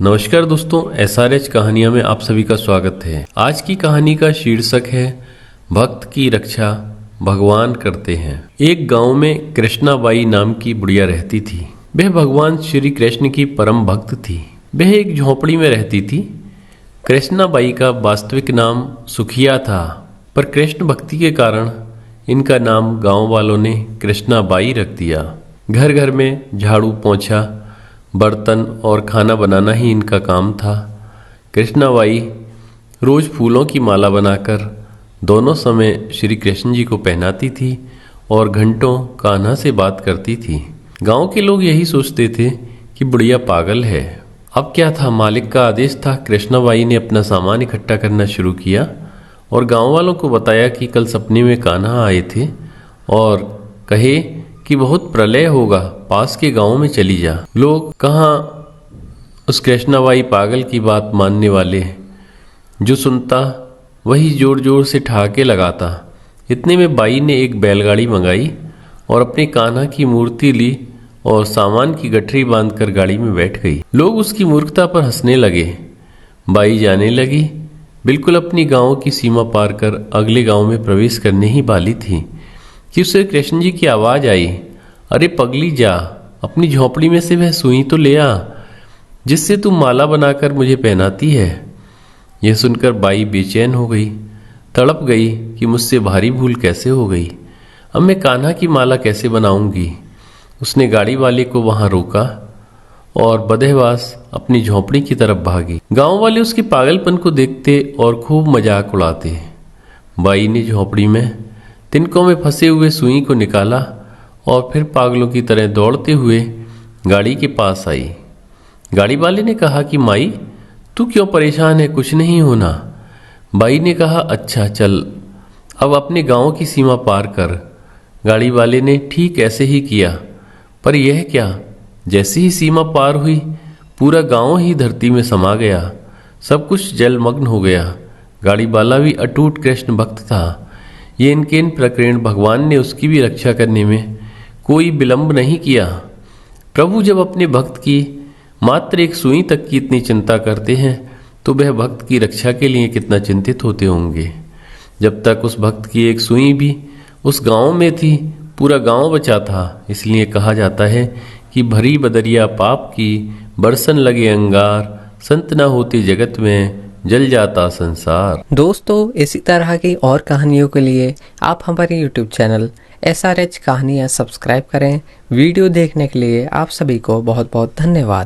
नमस्कार दोस्तों, SRH कहानियां में आप सभी का स्वागत है। आज की कहानी का शीर्षक है भक्त की रक्षा भगवान करते हैं। एक गांव में कृष्णाबाई नाम की बुढ़िया रहती थी। वह भगवान श्री कृष्ण की परम भक्त थी। वह एक झोपड़ी में रहती थी। कृष्णाबाई का वास्तविक नाम सुखिया था, पर कृष्ण भक्ति के कारण इनका नाम गांव वालों ने कृष्णाबाई रख दिया। घर घर में झाड़ू पोंछा, बर्तन और खाना बनाना ही इनका काम था। कृष्णाबाई रोज फूलों की माला बनाकर दोनों समय श्री कृष्ण जी को पहनाती थी और घंटों कान्हा से बात करती थी। गांव के लोग यही सोचते थे कि बुढ़िया पागल है। अब क्या था, मालिक का आदेश था। कृष्णाबाई ने अपना सामान इकट्ठा करना शुरू किया और गांव वालों को बताया कि कल सपने में कान्हा आए थे और कहे कि बहुत प्रलय होगा, पास के गांव में चली जा। लोग कहाँ उस कृष्णाबाई पागल की बात मानने वाले, जो सुनता वही जोर जोर से ठहाके लगाता। इतने में बाई ने एक बैलगाड़ी मंगाई और अपनी कान्हा की मूर्ति ली और सामान की गठरी बांधकर गाड़ी में बैठ गई। लोग उसकी मूर्खता पर हंसने लगे। बाई जाने लगी। बिल्कुल अपनी गांव की सीमा पार कर अगले गांव में प्रवेश करने ही वाली थी कि उसे कृष्ण जी की आवाज आई, अरे पगली, जा अपनी झोपड़ी में से वह सुई तो ले आ जिससे तू माला बनाकर मुझे पहनाती है। यह सुनकर बाई बेचैन हो गई, तड़प गई कि मुझसे भारी भूल कैसे हो गई। अब मैं कान्हा की माला कैसे बनाऊंगी। उसने गाड़ी वाले को वहां रोका और बदहवास अपनी झोपड़ी की तरफ भागी। गांव वाले उसके पागलपन को देखते और खूब मजाक उड़ाते। बाई ने झोपड़ी में तिनकों में फंसे हुए सुई को निकाला और फिर पागलों की तरह दौड़ते हुए गाड़ी के पास आई। गाड़ी वाले ने कहा कि माई, तू क्यों परेशान है, कुछ नहीं होना। बाई ने कहा, अच्छा चल अब अपने गांव की सीमा पार कर। गाड़ी वाले ने ठीक ऐसे ही किया, पर यह क्या, जैसे ही सीमा पार हुई पूरा गांव ही धरती में समा गया। सब कुछ जलमग्न हो गया। गाड़ी वाला भी अटूट कृष्ण भक्त था। ये इनके प्रकरण भगवान ने उसकी भी रक्षा करने में कोई विलंब नहीं किया। प्रभु जब अपने भक्त की मात्र एक सुई तक की इतनी चिंता करते हैं तो वह भक्त की रक्षा के लिए कितना चिंतित होते होंगे। जब तक उस भक्त की एक सुई भी उस गांव में थी, पूरा गांव बचा था। इसलिए कहा जाता है कि भरी बदरिया पाप की, बरसन लगे अंगार, संत न होते जगत में, जल जाता संसार। दोस्तों, इसी तरह की और कहानियों के लिए आप हमारे YouTube चैनल SRH कहानियाँ सब्सक्राइब करें। वीडियो देखने के लिए आप सभी को बहुत बहुत धन्यवाद।